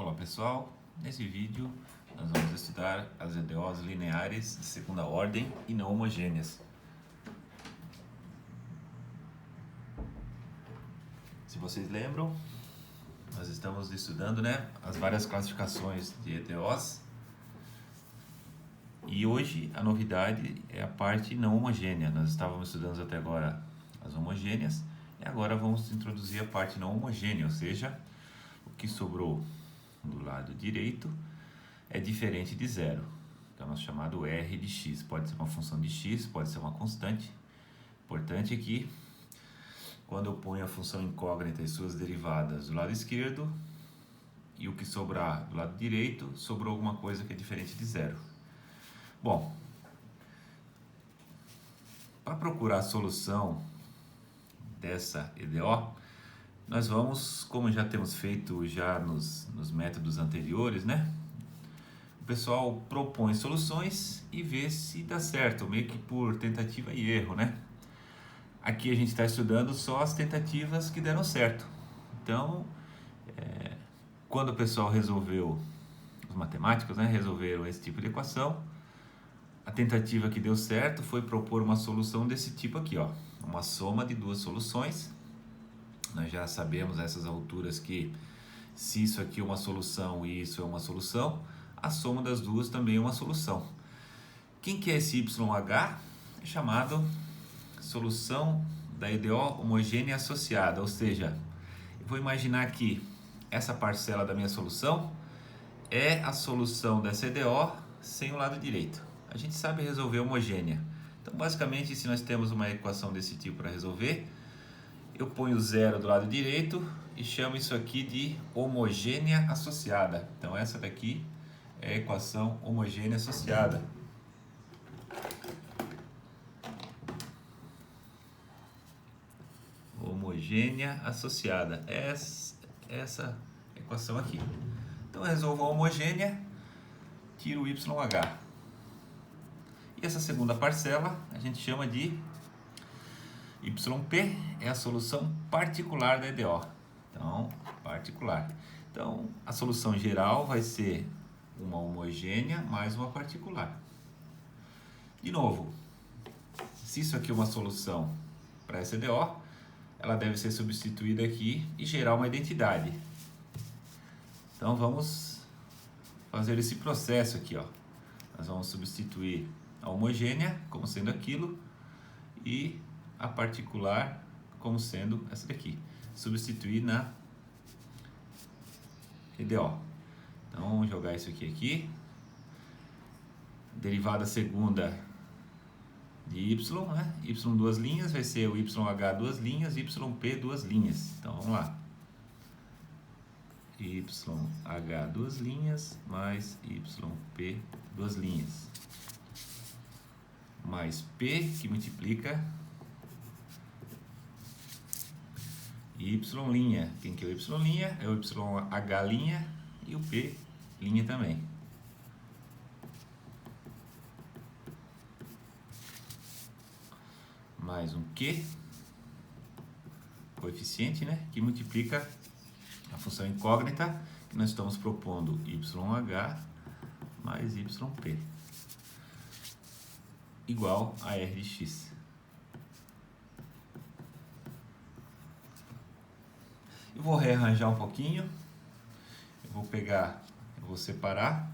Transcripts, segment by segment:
Olá pessoal, nesse vídeo nós vamos estudar as EDOs lineares de segunda ordem e não homogêneas. Se vocês lembram, nós estamos estudando as várias classificações de EDOs e hoje a novidade é a parte não homogênea. Nós estávamos estudando até agora as homogêneas e agora vamos introduzir a parte não homogênea, ou seja, o que sobrou do lado direito é diferente de zero, que é o nosso chamado R de x. Pode ser uma função de x, pode ser uma constante. Importante é que quando eu ponho a função incógnita e suas derivadas do lado esquerdo e o que sobrar do lado direito, sobrou alguma coisa que é diferente de zero. Bom, para procurar a solução dessa EDO, nós vamos, como já temos feito já nos métodos anteriores, O pessoal propõe soluções e vê se dá certo, meio que por tentativa e erro, Aqui a gente está estudando só as tentativas que deram certo. Então, quando o pessoal resolveu, os matemáticos, resolveram esse tipo de equação, a tentativa que deu certo foi propor uma solução desse tipo aqui, uma soma de duas soluções. Nós já sabemos a essas alturas que se isso aqui é uma solução e isso é uma solução, a soma das duas também é uma solução. Quem que é esse YH? É chamado solução da EDO homogênea associada, ou seja, eu vou imaginar que essa parcela da minha solução é a solução dessa EDO sem o lado direito. A gente sabe resolver homogênea. Então, basicamente, se nós temos uma equação desse tipo para resolver, eu ponho zero do lado direito e chamo isso aqui de homogênea associada. Então, essa daqui é a equação homogênea associada. Homogênea associada. Essa equação aqui. Então, eu resolvo a homogênea, tiro o YH. E essa segunda parcela a gente chama de YP, é a solução particular da EDO. Então, particular. Então, a solução geral vai ser uma homogênea mais uma particular. De novo, se isso aqui é uma solução para essa EDO, ela deve ser substituída aqui e gerar uma identidade. Então, vamos fazer esse processo aqui, Nós vamos substituir a homogênea como sendo aquilo e a particular como sendo essa daqui. Substituir na EDO. Então, vamos jogar isso aqui. Derivada segunda de y, y duas linhas, vai ser o YH duas linhas, YP duas linhas. Então, vamos lá. YH duas linhas mais YP duas linhas. Mais P, que multiplica Y'. Quem que é o Y'? É o YH' e o P' também. Mais um Q, coeficiente, que multiplica a função incógnita, que nós estamos propondo YH mais YP, igual a R de x. Eu vou rearranjar um pouquinho, eu vou separar,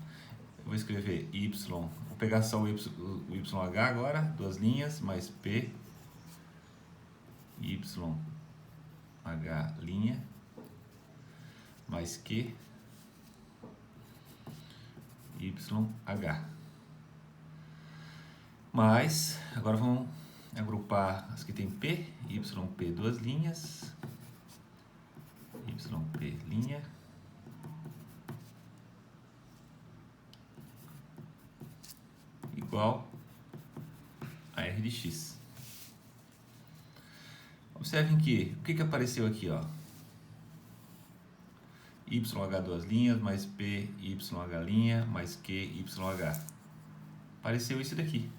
eu vou escrever y, vou pegar só o YH agora, duas linhas, mais P, YH', mais Q, YH. Mas, agora vamos agrupar as que tem P, YP duas linhas, YP', igual a R de x. Observem que, o que apareceu aqui, YH duas linhas, mais P, YH', mais Q, YH. Apareceu isso daqui.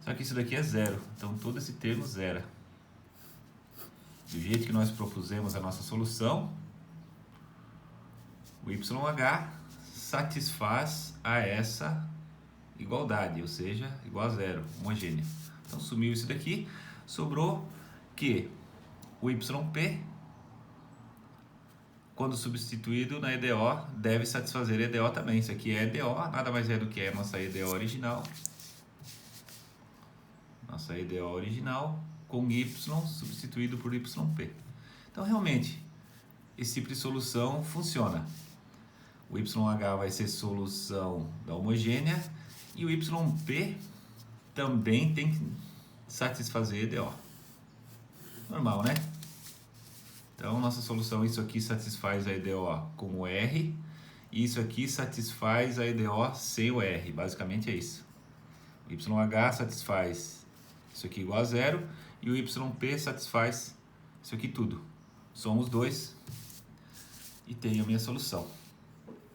Só que isso daqui é zero, então todo esse termo zera. Do jeito que nós propusemos a nossa solução, O YH satisfaz a essa igualdade, ou seja, igual a zero, homogênea. Então sumiu isso daqui, sobrou que o YP, quando substituído na EDO, deve satisfazer a EDO também. Isso aqui é EDO, nada mais é do que a nossa EDO original. Nossa EDO original com Y substituído por YP. Então, realmente, esse tipo de solução funciona. O YH vai ser solução da homogênea e o YP também tem que satisfazer EDO. Normal, né? Então, nossa solução, isso aqui satisfaz a EDO com o R, e isso aqui satisfaz a EDO sem o R, basicamente é isso. O YH satisfaz isso aqui igual a zero, e o YP satisfaz isso aqui tudo. Somo os dois e tenho a minha solução.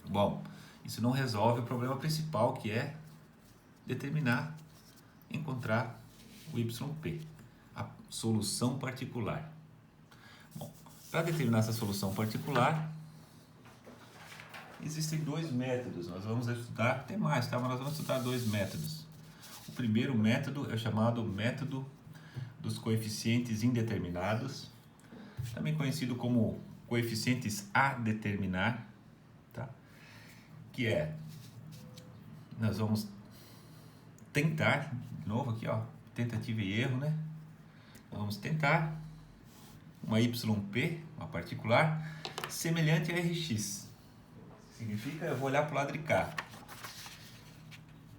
Bom, isso não resolve o problema principal, que é determinar, encontrar o YP, a solução particular. Para determinar essa solução particular, existem dois métodos. Nós vamos estudar, tem mais, tá? Mas nós vamos estudar dois métodos. O primeiro método é o chamado método dos coeficientes indeterminados, também conhecido como coeficientes a determinar, tá? Que é, nós vamos tentar, de novo aqui, ó, tentativa e erro, né? Nós vamos tentar uma YP, uma particular, semelhante a RX. Significa, eu vou olhar para o lado de cá.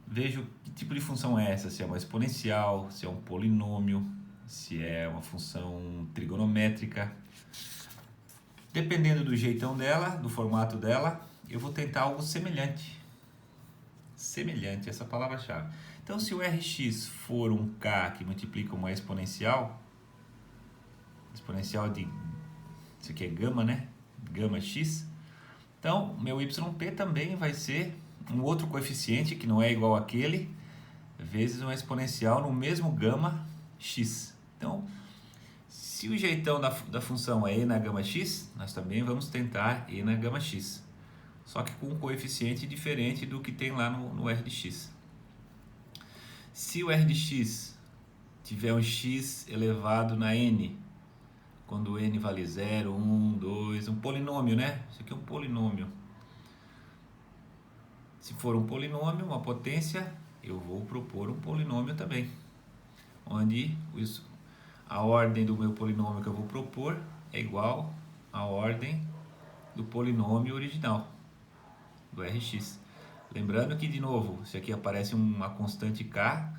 Vejo que tipo de função é essa, se é uma exponencial, se é um polinômio, se é uma função trigonométrica. Dependendo do jeitão dela, do formato dela, eu vou tentar algo semelhante. Semelhante, essa palavra-chave. Então, se o RX for um K que multiplica uma exponencial de, isso aqui é gama, né? Gama x. Então, meu YP também vai ser um outro coeficiente que não é igual àquele, vezes uma exponencial no mesmo gama x. Então, se o jeitão da função é e na gama x, nós também vamos tentar e na gama x. Só que com um coeficiente diferente do que tem lá no R de x. Se o R de x tiver um x elevado na n, quando n vale 0, 1, 2, um polinômio, né? Isso aqui é um polinômio. Se for um polinômio, uma potência, eu vou propor um polinômio também, onde a ordem do meu polinômio que eu vou propor é igual à ordem do polinômio original, do Rx. Lembrando que, de novo, se aqui aparece uma constante k,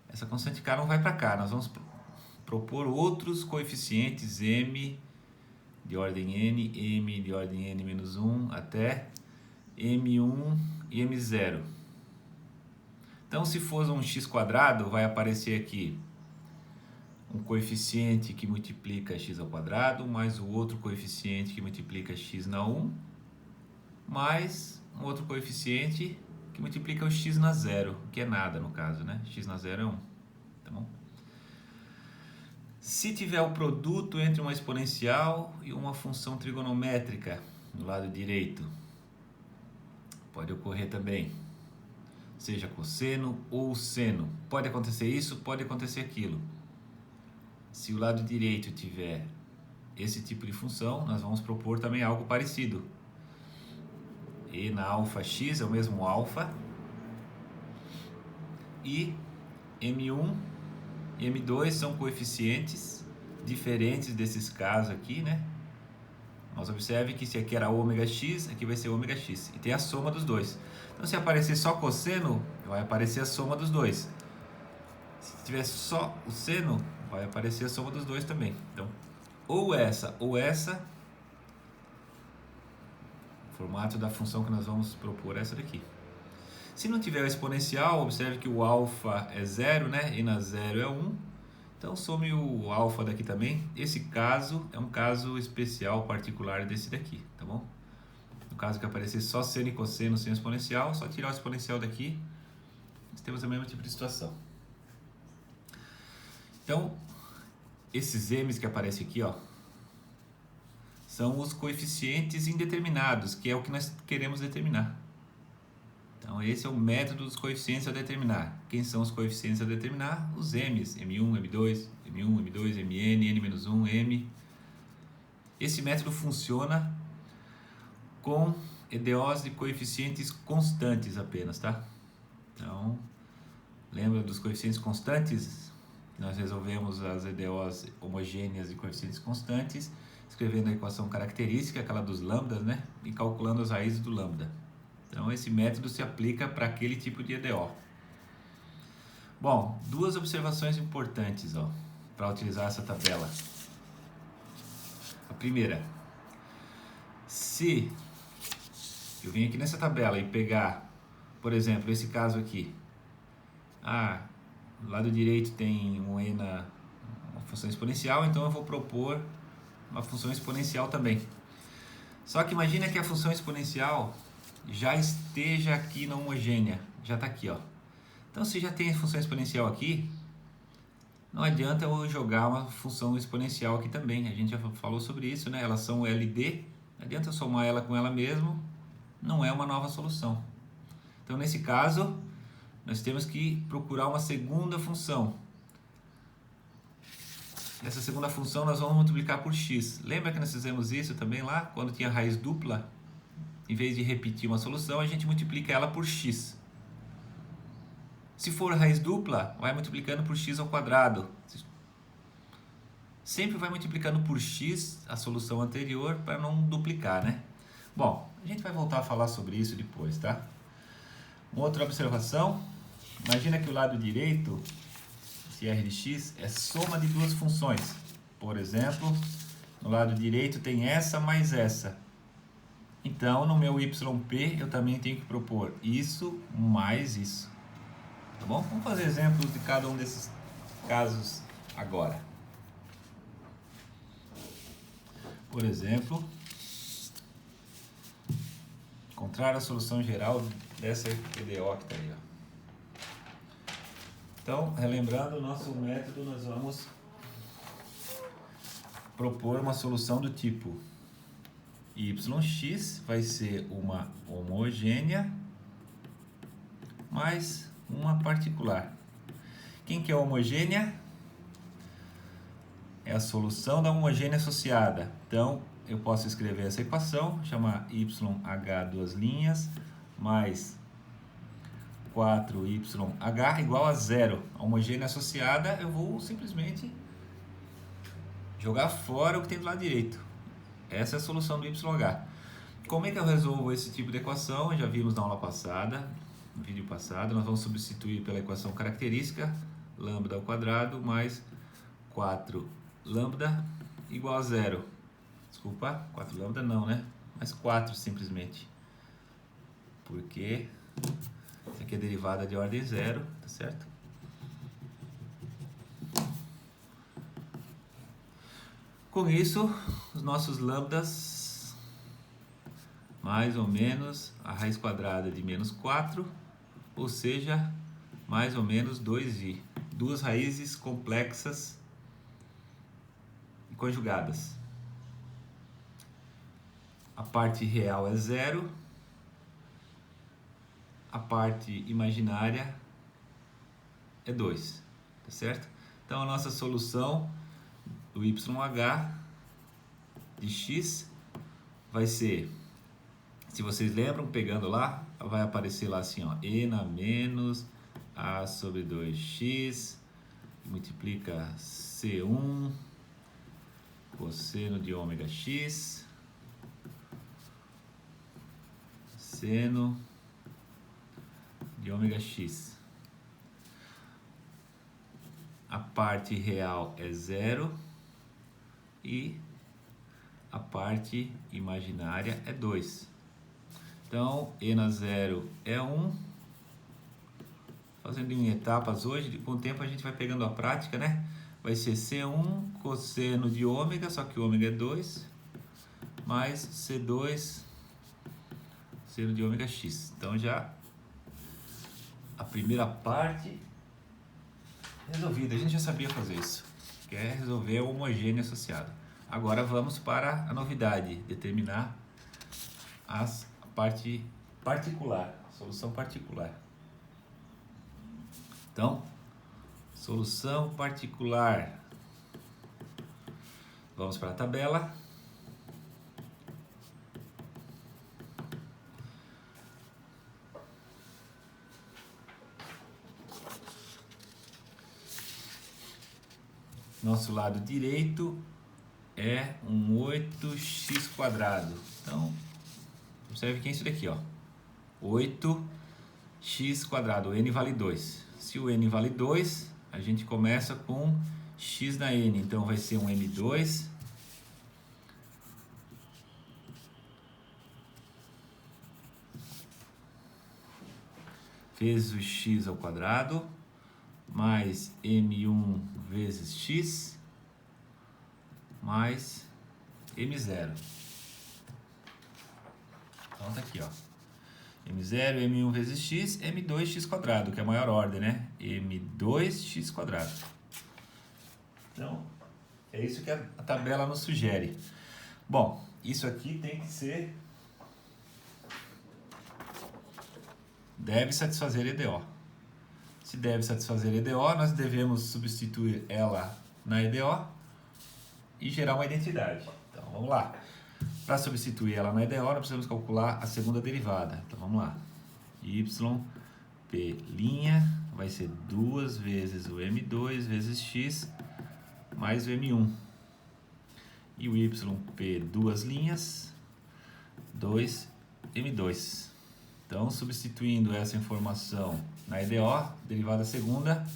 essa constante k não vai para cá, nós vamos propor outros coeficientes m de ordem n, m de ordem n menos 1 até m1 e m0. Então, se for um x quadrado, vai aparecer aqui um coeficiente que multiplica x ao quadrado, mais o outro coeficiente que multiplica x na 1, mais um outro coeficiente que multiplica o x na 0, que é nada no caso, né? X na 0 é 1, tá bom? Se tiver o produto entre uma exponencial e uma função trigonométrica do lado direito, pode ocorrer também, seja cosseno ou seno. Pode acontecer isso, pode acontecer aquilo. Se o lado direito tiver esse tipo de função, nós vamos propor também algo parecido. E na alfa x é o mesmo alfa, e m1 e m2 são coeficientes diferentes desses casos aqui, né? Mas observe que se aqui era ômega x, aqui vai ser ômega x. E tem a soma dos dois. Então, se aparecer só cosseno, vai aparecer a soma dos dois. Se tiver só o seno, vai aparecer a soma dos dois também. Então, ou essa, o formato da função que nós vamos propor é essa daqui. Se não tiver o exponencial, observe que o alfa é 0, né? E na 0 é 1. Então, some o alfa daqui também. Esse caso é um caso especial, particular desse daqui, tá bom? No caso que aparecer só seno e cosseno sem exponencial, só tirar o exponencial daqui, nós temos o mesmo tipo de situação. Então, esses m's que aparecem aqui, ó, são os coeficientes indeterminados, que é o que nós queremos determinar. Então esse é o método dos coeficientes a determinar. Quem são os coeficientes a determinar? Os m's, m1, m2, m1, m2, mn, n-1, m. Esse método funciona com EDOs de coeficientes constantes apenas, tá? Então, lembra dos coeficientes constantes? Nós resolvemos as EDOs homogêneas de coeficientes constantes, escrevendo a equação característica, aquela dos lambdas, né? E calculando as raízes do lambda. Então, esse método se aplica para aquele tipo de EDO. Bom, duas observações importantes para utilizar essa tabela. A primeira, se eu vim aqui nessa tabela e pegar, por exemplo, esse caso aqui. Do lado direito tem uma função exponencial, então eu vou propor uma função exponencial também. Só que imagina que a função exponencial já esteja aqui na homogênea, já está aqui, ó. Então, se já tem a função exponencial aqui, não adianta eu jogar uma função exponencial aqui também. A gente já falou sobre isso, né? Elas são LD, não adianta eu somar ela com ela mesmo, não é uma nova solução. Então, nesse caso, nós temos que procurar uma segunda função. Essa segunda função nós vamos multiplicar por x. Lembra que nós fizemos isso também lá, quando tinha raiz dupla? Em vez de repetir uma solução, a gente multiplica ela por x. Se for raiz dupla, vai multiplicando por x ao quadrado. Sempre vai multiplicando por x a solução anterior para não duplicar, né? Bom, a gente vai voltar a falar sobre isso depois, tá? Uma outra observação, imagina que o lado direito, esse r de x, é soma de duas funções. Por exemplo, no lado direito tem essa mais essa. Então, no meu yp eu também tenho que propor isso mais isso. Tá bom? Vamos fazer exemplos de cada um desses casos agora. Por exemplo, encontrar a solução geral dessa EDO que está aí, ó. Então, relembrando o nosso método, nós vamos propor uma solução do tipo yx vai ser uma homogênea mais uma particular. Quem que é homogênea? É a solução da homogênea associada. Então, eu posso escrever essa equação, chamar YH duas linhas, mais 4YH igual a zero. A homogênea associada, eu vou simplesmente jogar fora o que tem do lado direito. Essa é a solução do YH. Como é que eu resolvo esse tipo de equação? Já vimos na aula passada, no vídeo passado. Nós vamos substituir pela equação característica, lambda ao quadrado mais 4 lambda igual a zero. Desculpa, 4 lambda não, né? Mais 4 simplesmente. Porque isso aqui é derivada de ordem zero, tá certo? Com isso, os nossos lambdas, mais ou menos a raiz quadrada de menos 4, ou seja, mais ou menos 2i. Duas raízes complexas e conjugadas. A parte real é zero, a parte imaginária é 2, tá certo? Então a nossa solução do YH de x vai ser, se vocês lembram, pegando lá, vai aparecer lá assim, ó, e na menos a sobre 2x, multiplica C1 cosseno de ômega x, seno de ômega x. A parte real é zero e a parte imaginária é 2. Então, e na zero é 1. Fazendo em etapas hoje, com o tempo a gente vai pegando a prática, né? Vai ser C1 cosseno de ômega, só que o ômega é 2, mais C2 seno de ômega x. Então, já a primeira parte resolvida. A gente já sabia fazer isso, que é resolver a homogênea associada. agora vamos para a novidade, determinar a parte particular, solução particular. Então, solução particular. Vamos para a tabela. Nosso lado direito é um 8x². Então, observe que é isso daqui, ó. 8x², o n vale 2. Se o n vale 2, a gente começa com x na n. Então, vai ser um m2 vezes o x² mais m1 vezes x mais m0. Então tá aqui, ó. m0, m1 vezes x, m2x², que é a maior ordem, né? m2x². Então, é isso que a tabela nos sugere. Bom, isso aqui tem que ser... deve satisfazer EDO. Se deve satisfazer EDO, nós devemos substituir ela na EDO e gerar uma identidade. Então, vamos lá. Para substituir ela na EDO, nós precisamos calcular a segunda derivada. Então, vamos lá. Yp' vai ser 2 vezes o m2 vezes x mais o m1. E o yp, duas linhas, 2m2. Então, substituindo essa informação na EDO, derivada segunda,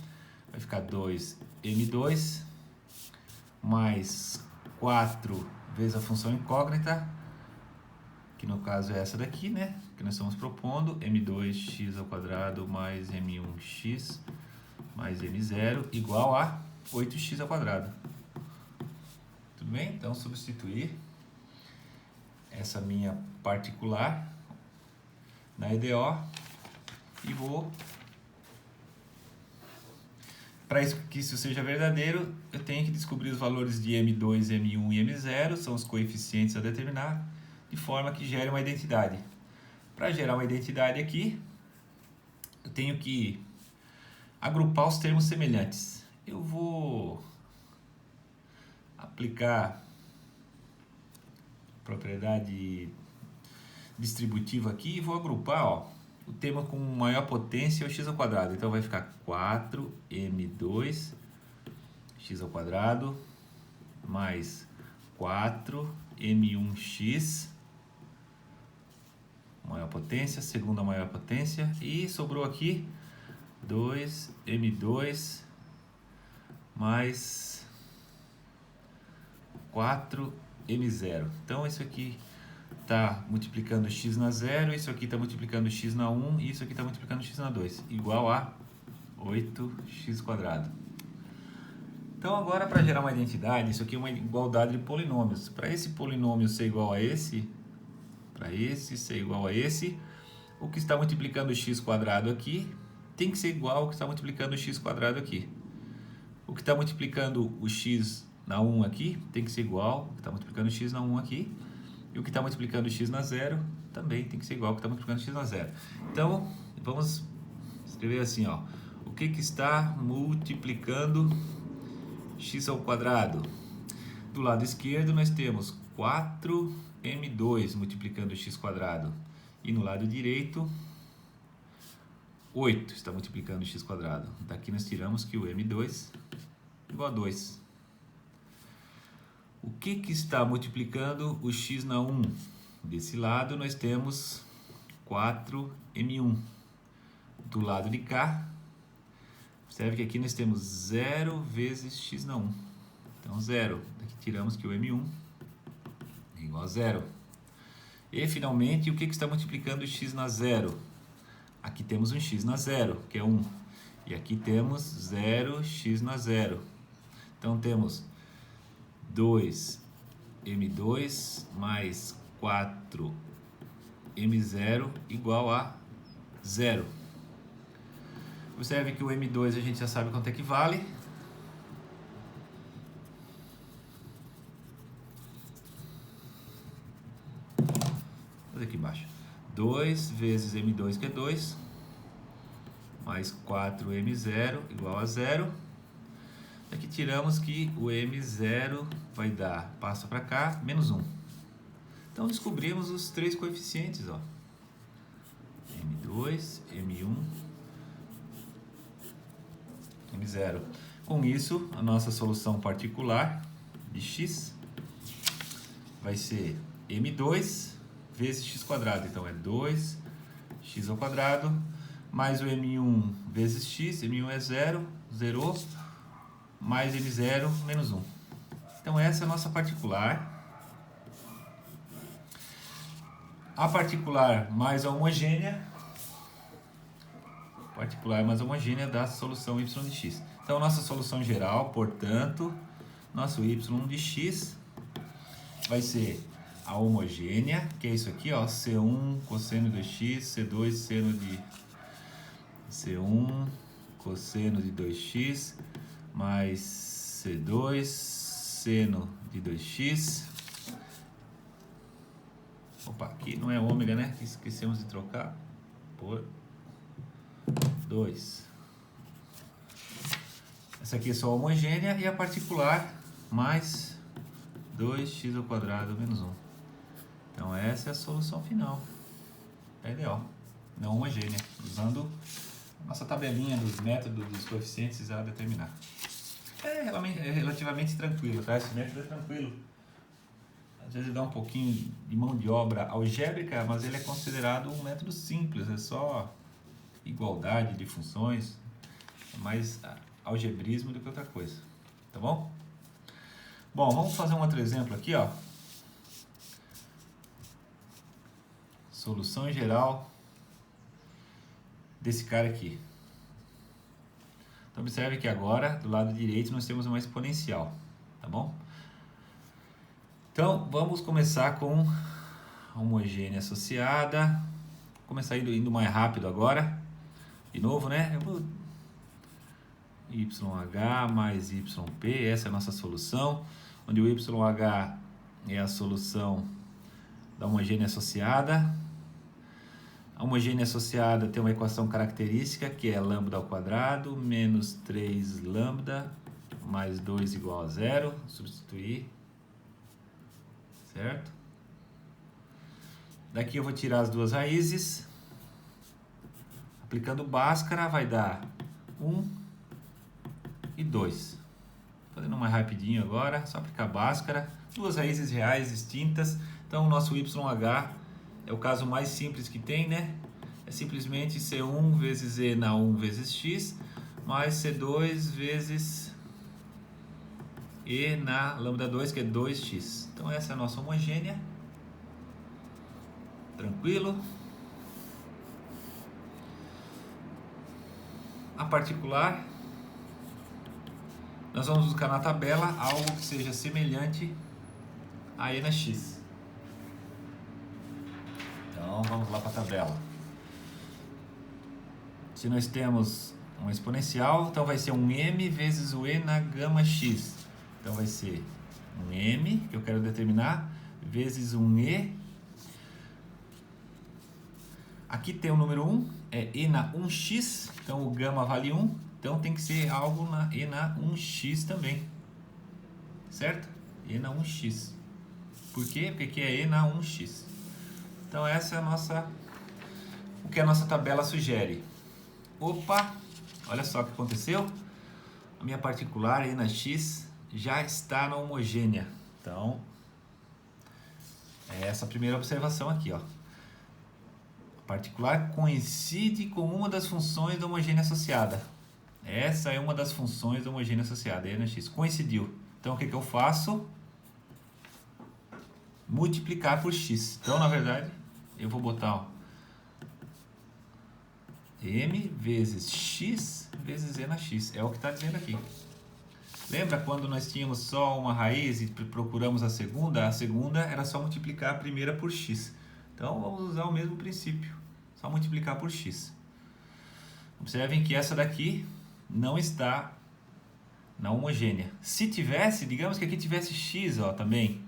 vai ficar 2m2 mais 4 vezes a função incógnita, que no caso é essa daqui, né? Que nós estamos propondo, m2x² mais m1x mais m0 igual a 8x². Tudo bem? Então, substituir essa minha particular na EDO e vou... Para que isso seja verdadeiro, eu tenho que descobrir os valores de M2, M1 e M0, são os coeficientes a determinar, de forma que gere uma identidade. Para gerar uma identidade aqui, eu tenho que agrupar os termos semelhantes. Eu vou aplicar propriedade distributiva aqui e vou agrupar, ó, o termo com maior potência é o x². Então vai ficar 4m2 x² mais 4m1x, maior potência, segunda maior potência, e sobrou aqui 2m2 mais 4m0. Então isso aqui está multiplicando x na 0, isso aqui está multiplicando x na 1 e isso aqui está multiplicando x na 2, igual a 8x². Então agora, para gerar uma identidade, isso aqui é uma igualdade de polinômios. Para esse polinômio ser igual a esse, para esse ser igual a esse, o que está multiplicando x² aqui tem que ser igual ao que está multiplicando x² aqui. O que está multiplicando o x na 1 aqui tem que ser igual ao que está multiplicando x na 1 aqui. E o que está multiplicando x na 0 também tem que ser igual ao que está multiplicando x na 0. Então, vamos escrever assim, ó. O que está multiplicando x²? Do lado esquerdo nós temos 4m2 multiplicando x². E no lado direito, 8 está multiplicando x². Daqui nós tiramos que o m2 é igual a 2. O que está multiplicando o x na 1? Desse lado nós temos 4m1. Do lado de cá, observe que aqui nós temos 0 vezes x na 1. Então 0. Daqui tiramos que o m1 é igual a 0. E finalmente, o que está multiplicando o x na 0? Aqui temos um x na 0, que é 1. E aqui temos 0x na 0. Então temos 2m2 mais 4m0 igual a 0. Observe que o m2 a gente já sabe quanto é que vale. fazer aqui embaixo. 2 vezes M2, que é 2, mais 4M0 igual a 0. Aqui tiramos que o M0 vai dar, passa para cá, menos 1. Então descobrimos os três coeficientes, ó. M2, M1, M0. Com isso, a nossa solução particular de x vai ser M2 vezes x quadrado. Então é 2x ao quadrado, mais o M1 vezes x, M1 é 0, zerou, mais M0 menos 1. Então essa é a nossa particular. A particular mais a homogênea, da solução y de x. Então nossa solução geral, portanto, nosso y de x vai ser a homogênea, que é isso aqui, ó, C1 cosseno de 2x, C2 seno de C1 cosseno de 2x, mais C2 seno de 2x. Opa, aqui não é ômega, né? Esquecemos de trocar por 2. Essa aqui é só a homogênea e a particular mais 2x ao quadrado menos 1. Então essa é a solução final da EDO, não homogênea, usando nossa tabelinha dos métodos dos coeficientes a determinar. É relativamente tranquilo, tá? Esse método é tranquilo. Às vezes dá um pouquinho de mão de obra algébrica, mas ele é considerado um método simples, é só igualdade de funções, é mais algebrismo do que outra coisa, tá bom? Bom, vamos fazer um outro exemplo aqui, ó. Solução geral desse cara aqui. Então observe que agora, do lado direito, nós temos uma exponencial, tá bom? Então, vamos começar com a homogênea associada. Vou começar indo mais rápido agora. De novo, né? Eu vou YH mais YP, essa é a nossa solução. Onde o YH é a solução da homogênea associada. A homogênea associada tem uma equação característica que é lambda ao quadrado menos 3 lambda mais 2 igual a 0. Substituir. Certo? Daqui eu vou tirar as duas raízes. Aplicando Bhaskara vai dar 1 e 2. Fazendo mais rapidinho agora, só aplicar Bhaskara. Duas raízes reais distintas. Então o nosso YH é o caso mais simples que tem, né? É simplesmente C1 vezes E na 1 vezes X, mais C2 vezes E na lambda 2, que é 2x. Então essa é a nossa homogênea. Tranquilo. A particular, nós vamos buscar na tabela algo que seja semelhante a E na x. Então vamos lá para a tabela. Se nós temos uma exponencial, então vai ser um m vezes o E na gama x. Então vai ser um m, que eu quero determinar, vezes um e. Aqui tem o número 1, é e na 1x, então o gama vale 1, então tem que ser algo na e na 1x também, certo? E na 1x. Por quê? Porque aqui é e na 1x. Então essa é a nossa, o que a nossa tabela sugere. Opa, olha só o que aconteceu. A minha particular e na x já está na homogênea. Então, é essa a primeira observação aqui, ó. A particular coincide com uma das funções da homogênea associada. Essa é uma das funções da homogênea associada, e na x. Coincidiu. Então, o que eu faço? Multiplicar por x. Então, na verdade, eu vou botar, ó, m vezes x vezes e na x. É o que está dizendo aqui. Lembra quando nós tínhamos só uma raiz e procuramos a segunda? A segunda era só multiplicar a primeira por x. Então vamos usar o mesmo princípio. Só multiplicar por x. Observem que essa daqui não está na homogênea. Se tivesse, digamos que aqui tivesse x, ó, também.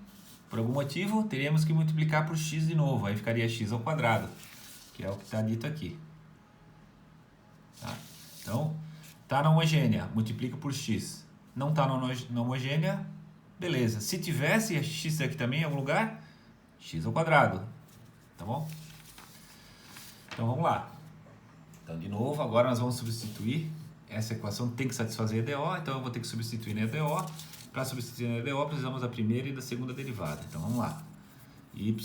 Por algum motivo, teríamos que multiplicar por x de novo. Aí ficaria x ao quadrado, que é o que está dito aqui. Tá? Então, está na homogênea, multiplica por x. Não está na homogênea, beleza. Se tivesse x aqui também em algum lugar, x ao quadrado. Tá bom? Então, vamos lá. Então, de novo, agora nós vamos substituir. Essa equação tem que satisfazer a EDO, então eu vou ter que substituir na EDO. Para substituir na EDO, precisamos da primeira e da segunda derivada. Então, vamos lá. YP',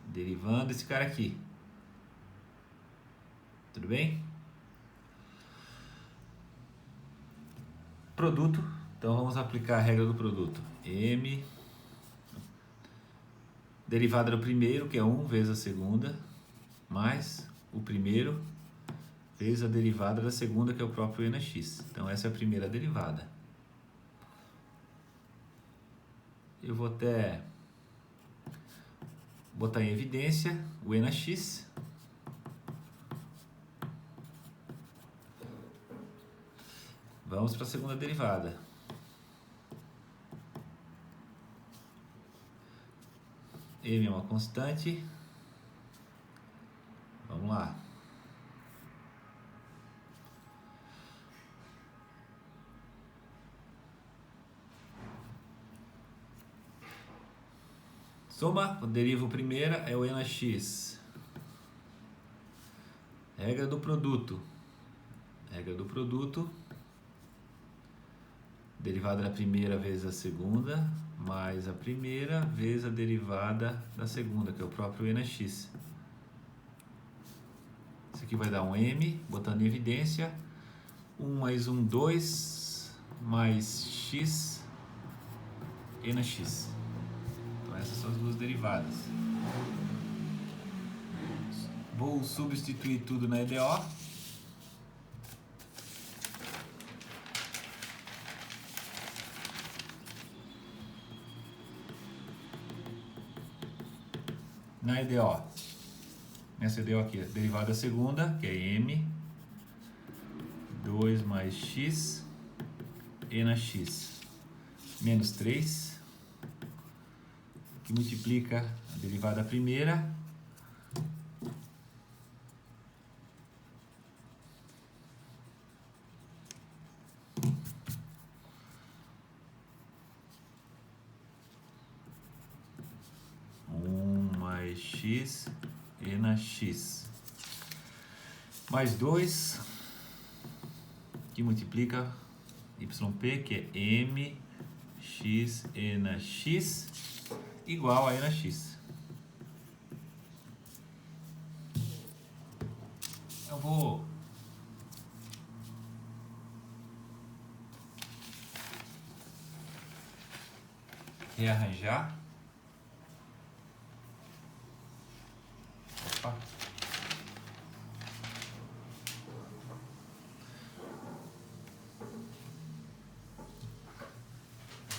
derivando esse cara aqui. Tudo bem? Produto. Então, vamos aplicar a regra do produto. M, derivada do primeiro, que é 1 vezes a segunda, mais o primeiro vezes a derivada da segunda, que é o próprio e na x. Então, essa é a primeira derivada. Eu vou até botar em evidência o e na x. Vamos para a segunda derivada. M é uma constante. Vamos lá. Soma, derivo primeira é o e na x. Regra do produto. Regra do produto. Derivada da primeira vezes a segunda, mais a primeira vezes a derivada da segunda, que é o próprio e na x. Isso aqui vai dar um m, botando em evidência. 1 mais 1, 2, mais x, e na x. Então essas são as duas derivadas. Vou substituir tudo na EDO. Na EDO, nessa EDO aqui, a derivada segunda, que é m, 2 mais x, e na x, menos 3, que multiplica a derivada primeira, x e na x, mais 2, que multiplica yp, que é m, x e na x, igual a e na x. Eu vou rearranjar.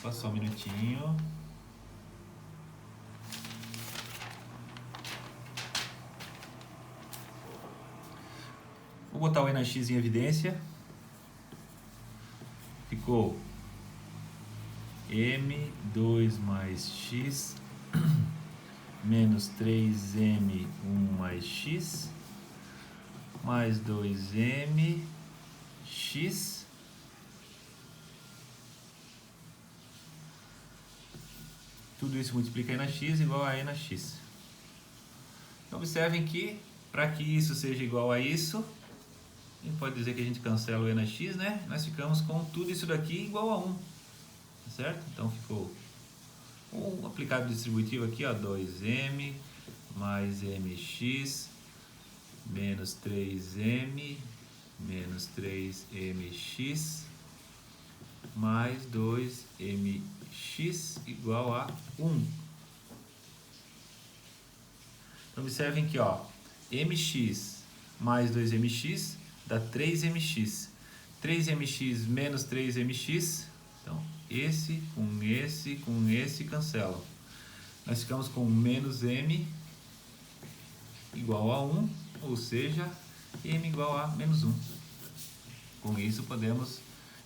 Só um minutinho. Vou botar o e na x em evidência. Ficou m2 mais x menos 3m 1 mais x mais 2m x tudo isso multiplica e na x igual a e na x. Então, observem que para que isso seja igual a isso, a gente pode dizer que a gente cancela o e na x, né? Nós ficamos com tudo isso daqui igual a 1, tá certo? Então ficou um aplicado distributivo aqui, ó, 2m mais mx menos 3m menos 3mx mais 2mx igual a 1. Então, observem que, ó, mx mais 2mx dá 3mx. 3mx menos 3mx, então esse com esse cancelam. Nós ficamos com menos m igual a 1, ou seja, m igual a menos 1. Com isso podemos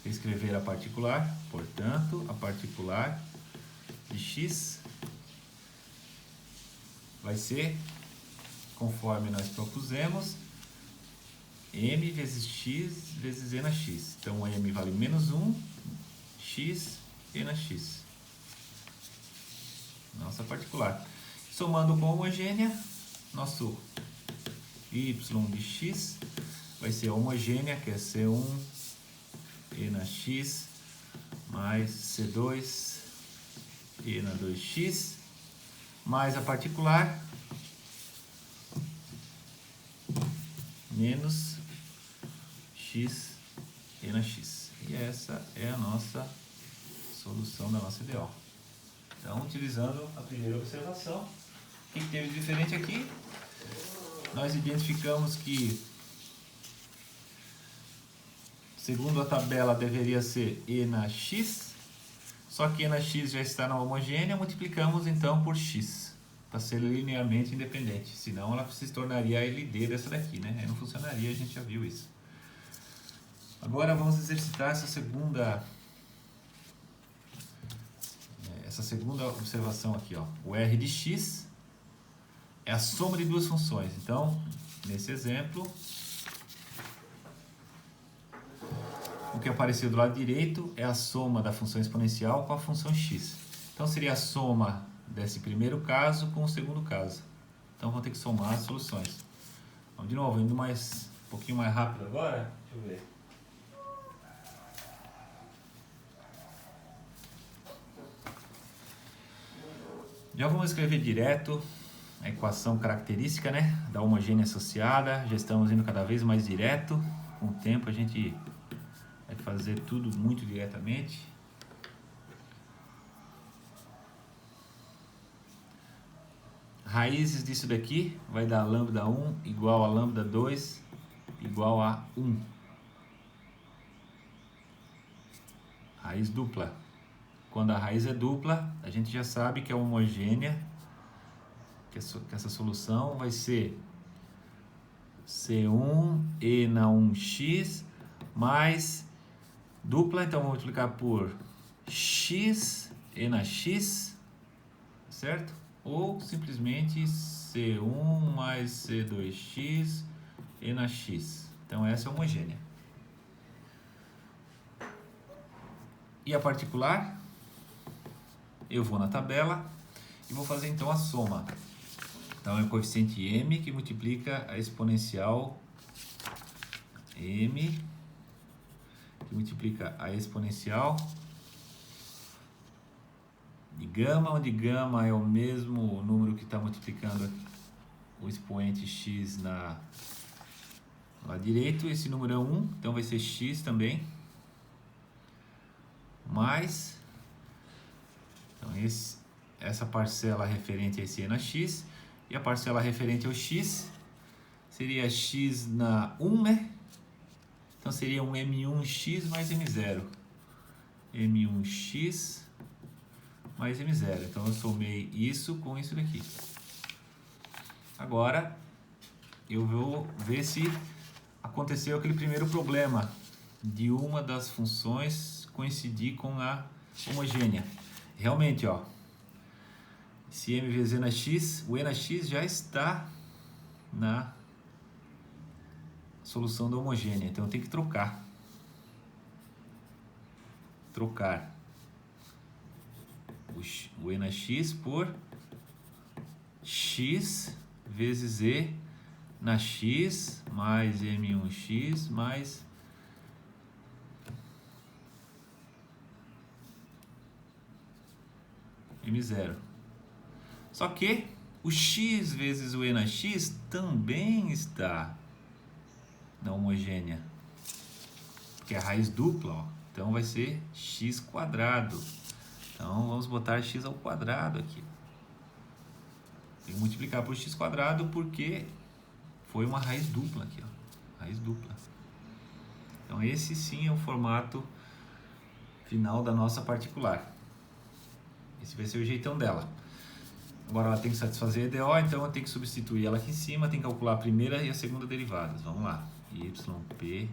escrever a particular, portanto, a particular de x vai ser, conforme nós propusemos, m vezes x vezes e na x. Então, m vale menos 1, x, e na x. Nossa particular. Somando com a homogênea, nosso y de x vai ser homogênea, que é C1 e na x mais C2 e na 2x, mais a particular, menos x e na x. E essa é a nossa solução da nossa EDO. Então, utilizando a primeira observação, o que teve de diferente aqui? Nós identificamos que, segundo a tabela, deveria ser E na x, só que E na x já está na homogênea, multiplicamos então por x, para ser linearmente independente, senão ela se tornaria a LD dessa daqui, né? Aí não funcionaria, a gente já viu isso. Agora vamos exercitar essa segunda observação aqui, ó. O R de x é a soma de duas funções. Então, nesse exemplo, o que apareceu do lado direito é a soma da função exponencial com a função x. Então, seria a soma desse primeiro caso com o segundo caso. Então, vamos ter que somar as soluções. Vamos de novo, indo um pouquinho mais rápido agora. Deixa eu ver. Já vamos escrever direto a equação característica, né, da homogênea associada. Já estamos indo cada vez mais direto. Com o tempo a gente vai fazer tudo muito diretamente. Raízes disso daqui vai dar lambda 1 igual a lambda 2 igual a 1. Raiz dupla. Quando a raiz é dupla, a gente já sabe que é homogênea, que essa solução vai ser C1 e na 1x mais dupla, então vou multiplicar por x e na x, certo? Ou simplesmente C1 mais C2x e na x. Então essa é homogênea. E a particular? Eu vou na tabela e vou fazer então a soma. Então é o coeficiente m que multiplica a exponencial m, que multiplica a exponencial de gama, onde gama é o mesmo número que está multiplicando o expoente x lá direito. Esse número é 1, então vai ser x também, mais, então essa parcela referente a esse e na x, e a parcela referente ao x seria x na 1, né? Então seria um m1x mais m0. m1x mais m0. Então eu somei isso com isso daqui. Agora eu vou ver se aconteceu aquele primeiro problema de uma das funções coincidir com a homogênea. Realmente, ó, se m vezes e na x, o e na x já está na solução da homogênea. Então eu tenho que trocar o e na x por x vezes e na x mais m1x mais m0. Só que o x vezes o e na x também está na homogênea, porque é a raiz dupla, ó. Então vai ser x quadrado. Então vamos botar x ao quadrado aqui. Tem que multiplicar por x quadrado porque foi uma raiz dupla aqui, ó. Raiz dupla. Então esse sim é o formato final da nossa particular. Esse vai ser o jeitão dela. Agora ela tem que satisfazer a EDO, então eu tenho que substituir ela aqui em cima, tem que calcular a primeira e a segunda derivadas. Vamos lá. YP,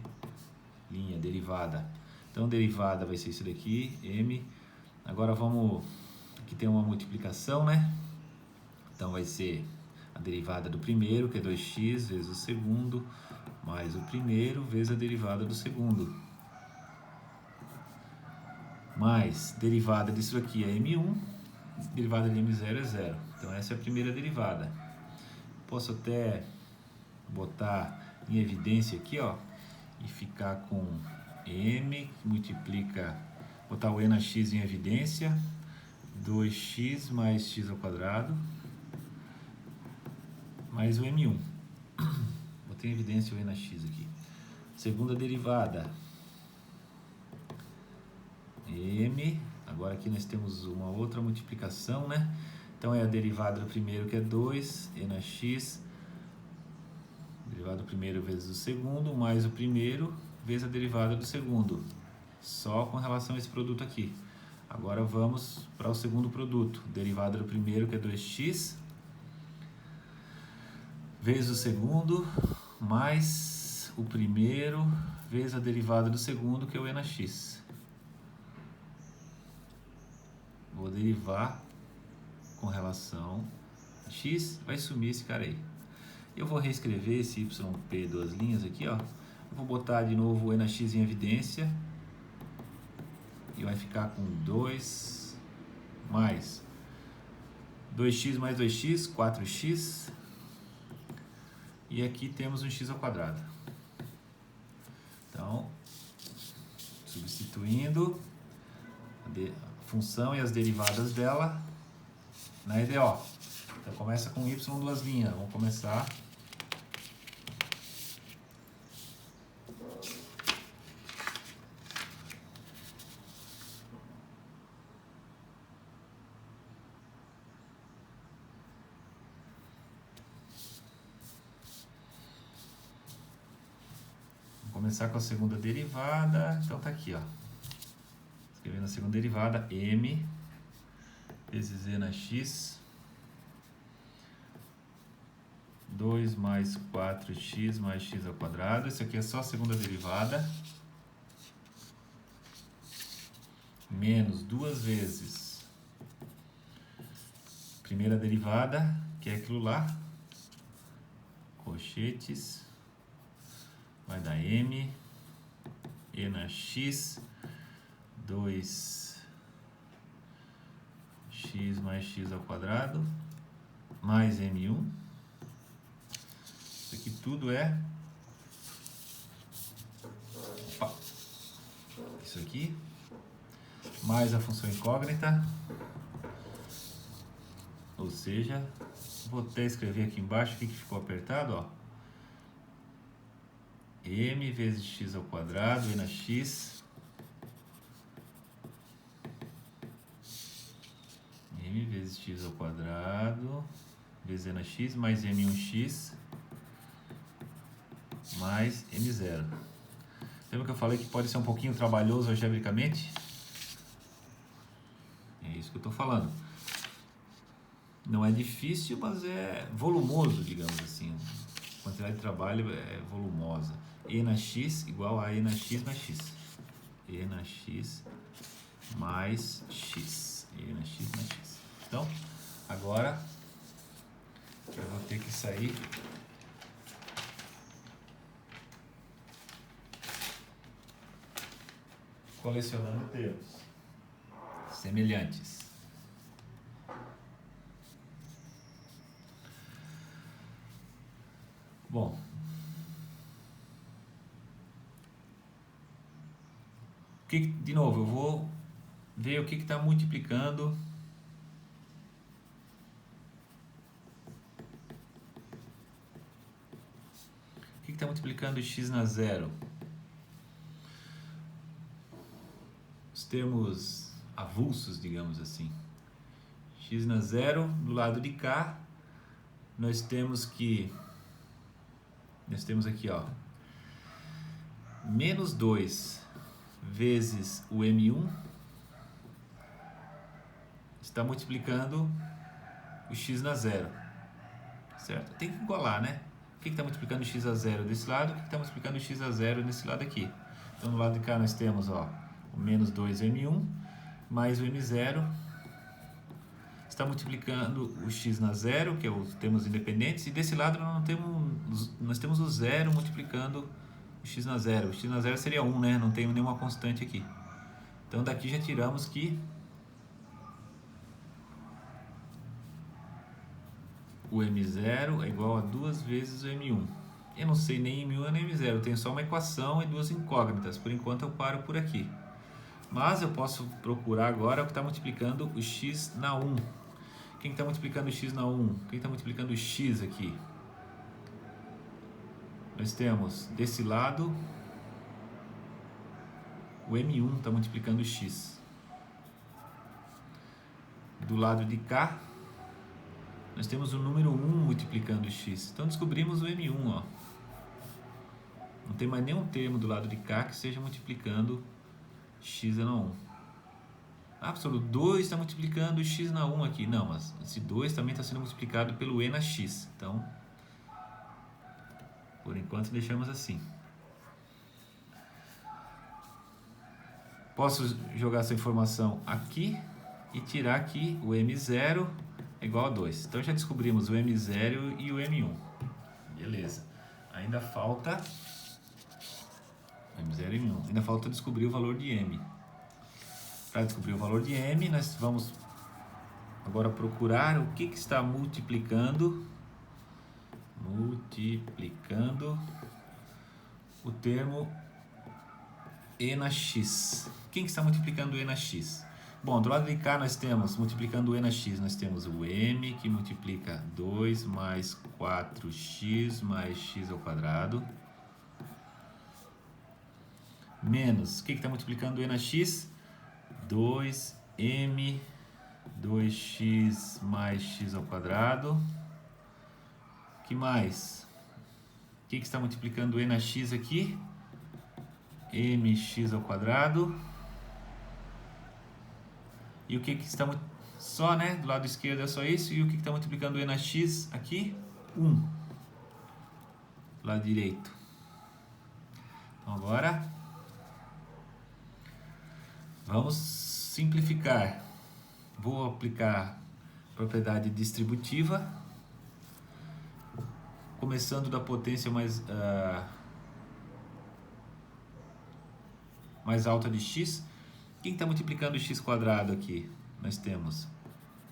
linha derivada Então, derivada vai ser isso daqui, m. Agora vamos... Aqui tem uma multiplicação, né? Então, vai ser a derivada do primeiro, que é 2x, vezes o segundo, mais o primeiro, vezes a derivada do segundo. Mais derivada disso aqui é m1, derivada de m0 é 0. Então, essa é a primeira derivada. Posso até botar em evidência aqui, ó, e ficar com m, que multiplica, botar o e na x em evidência, 2x mais x ao quadrado, mais o m1. Botei em evidência o e na x aqui. Segunda derivada, m, agora aqui nós temos uma outra multiplicação, né? Então é a derivada do primeiro, que é 2, e na x, derivada do primeiro vezes o segundo, mais o primeiro, vezes a derivada do segundo. Só com relação a esse produto aqui. Agora vamos para o segundo produto. Derivada do primeiro, que é 2x, vezes o segundo, mais o primeiro, vezes a derivada do segundo, que é o e na x. Vou derivar com relação a x, vai sumir esse cara aí. Eu vou reescrever esse yp, duas linhas aqui, ó. Eu vou botar de novo o e na x em evidência. E vai ficar com 2 mais 2x mais 2x, 4x. E aqui temos um x ao quadrado. Então, substituindo a função e as derivadas dela na EDO. Então, começa com y, duas linhas. Vamos começar. Começar com a segunda derivada. Então tá aqui, ó. Escrevendo a segunda derivada, m vezes e na x, 2 mais 4x mais x ao quadrado. Isso aqui é só a segunda derivada. Menos duas vezes primeira derivada, que é aquilo lá. Colchetes. Vai dar m, e na x, 2x mais x ao quadrado, mais m1. Isso aqui tudo é... Opa. Isso aqui, mais a função incógnita. Ou seja, vou até escrever aqui embaixo o que ficou apertado, ó. M vezes x ao quadrado, e na x, m vezes x ao quadrado, vezes e na x, mais m1x, mais m0. Lembra que eu falei que pode ser um pouquinho trabalhoso algebricamente? É isso que eu estou falando. Não é difícil, mas é volumoso, digamos assim. A quantidade de trabalho é volumosa. E na x igual a e na x mais x. E na x mais x. E na x mais x. Então, agora eu vou ter que sair colecionando termos semelhantes. Bom, de novo, eu vou ver o que está multiplicando está multiplicando x na zero. Os termos avulsos, digamos assim. X na zero, do lado de cá, nós temos aqui, ó, menos 2 vezes o M1 está multiplicando o x na zero, certo? Tem que igualar, né? O que está multiplicando o x a zero desse lado? O que está multiplicando o x a zero desse lado aqui? Então, do lado de cá nós temos, ó, o menos 2m1 mais o m0 está multiplicando o x na zero, que é os termos independentes, e desse lado nós temos o zero multiplicando o x na zero. O x na zero seria 1, né? Não tem nenhuma constante aqui. Então daqui já tiramos que o m0 é igual a 2 vezes o m1. Eu não sei nem m1 nem m0, eu tenho só uma equação e duas incógnitas. Por enquanto eu paro por aqui. Mas eu posso procurar agora o que está multiplicando o x na 1. Quem está multiplicando o x na 1? Quem está multiplicando o x aqui? Nós temos desse lado o m1 está multiplicando o x. Do lado de cá nós temos o número 1 multiplicando o x. Então descobrimos o m1, ó. Não tem mais nenhum termo do lado de cá que seja multiplicando x na 1. Ah, professor, o 2 está multiplicando o x na 1 aqui. Não, mas esse 2 também está sendo multiplicado pelo e na x. Então, por enquanto, deixamos assim. Posso jogar essa informação aqui e tirar aqui o m0 é igual a 2. Então, já descobrimos o m0 e o m1. Beleza. Ainda falta m0 e m1. Ainda falta descobrir o valor de m. Para descobrir o valor de m, nós vamos agora procurar o que está multiplicando o termo e na x. Quem que está multiplicando e na x? Bom, do lado de cá nós temos, multiplicando o e na x, nós temos o m que multiplica 2 mais 4x mais x ao quadrado. Menos, o que está multiplicando o e na x? 2m 2x mais x ao quadrado. Que mais? O que está multiplicando e na x aqui? mx ao quadrado. E o que está só, né? Do lado esquerdo é só isso. E o que está multiplicando e na x aqui? 1. Do lado direito. Então agora vamos simplificar. Vou aplicar propriedade distributiva, começando da potência mais alta de x. Quem está multiplicando o x quadrado aqui? Nós temos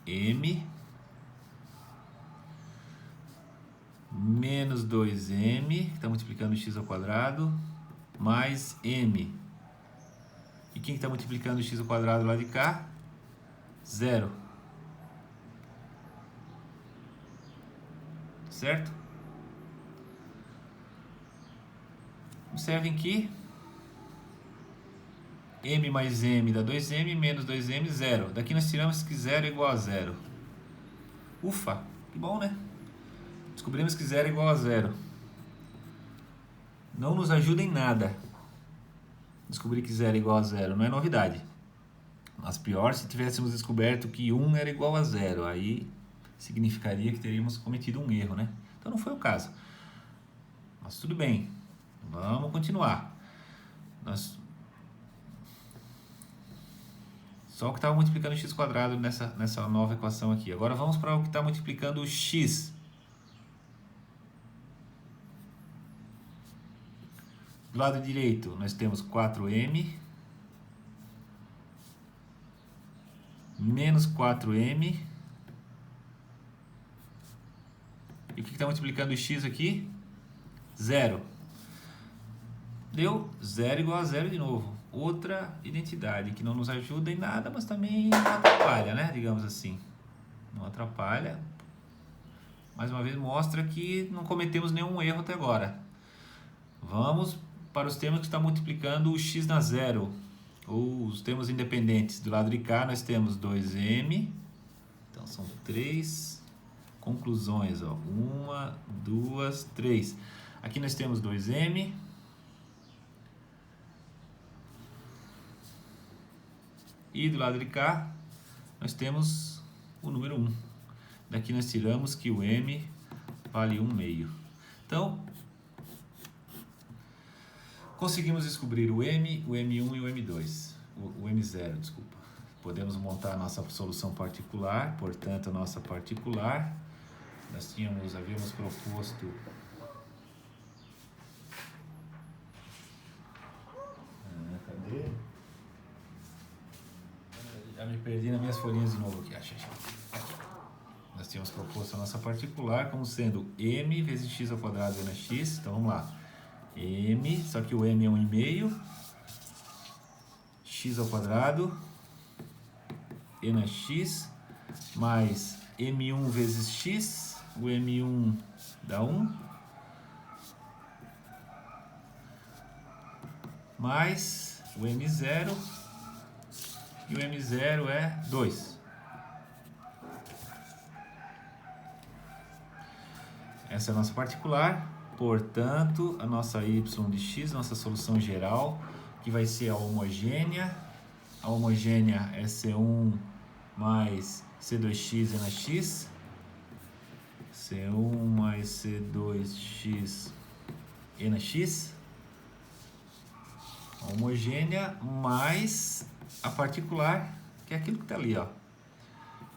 m menos 2m, que está multiplicando o x ao quadrado, mais m. E quem está multiplicando o x ao quadrado lá de cá? 0. Certo? Observem que m mais m dá 2m, menos 2m, 0. Daqui nós tiramos que 0 é igual a 0. Ufa, que bom, né? Descobrimos que 0 é igual a 0. Não nos ajuda em nada descobrir que 0 é igual a 0, não é novidade. Mas pior se tivéssemos descoberto que 1 era igual a 0, aí significaria que teríamos cometido um erro, né? Então não foi o caso. Mas tudo bem, vamos continuar. Só o que estava multiplicando o x quadrado nessa nova equação aqui. Agora vamos para o que está multiplicando o x. Do lado direito nós temos 4m menos 4m. E o que está multiplicando o x aqui? 0. Deu 0 igual a 0 de novo. Outra identidade que não nos ajuda em nada, mas também não atrapalha, né? Digamos assim. Não atrapalha. Mais uma vez mostra que não cometemos nenhum erro até agora. Vamos para os termos que estão multiplicando o x na 0. Ou os termos independentes. Do lado de cá nós temos 2m. Então são 3 conclusões. 1, 2, 3. Aqui nós temos 2m. E do lado de cá nós temos o número 1. Daqui nós tiramos que o m vale 1/2. Então, Conseguimos descobrir o M, o M1 e o M2, o M0, desculpa. Podemos montar a nossa solução particular, portanto, a nossa particular, nós havíamos proposto... Cadê? Já me perdi nas minhas folhinhas de novo aqui. Aqui. Nós tínhamos proposto a nossa particular como sendo m vezes x ao quadrado e na x. Então vamos lá. M, só que o m é 1,5. X ao quadrado e na x mais m1 vezes x. O m1 dá 1. Mais o m0. E o m0 é 2. Essa é a nossa particular. Portanto, a nossa y de x, nossa solução geral, que vai ser a homogênea. A homogênea é C1 mais C2x e na x. C1 mais C2x e na x. A homogênea mais a particular, que é aquilo que está ali, ó.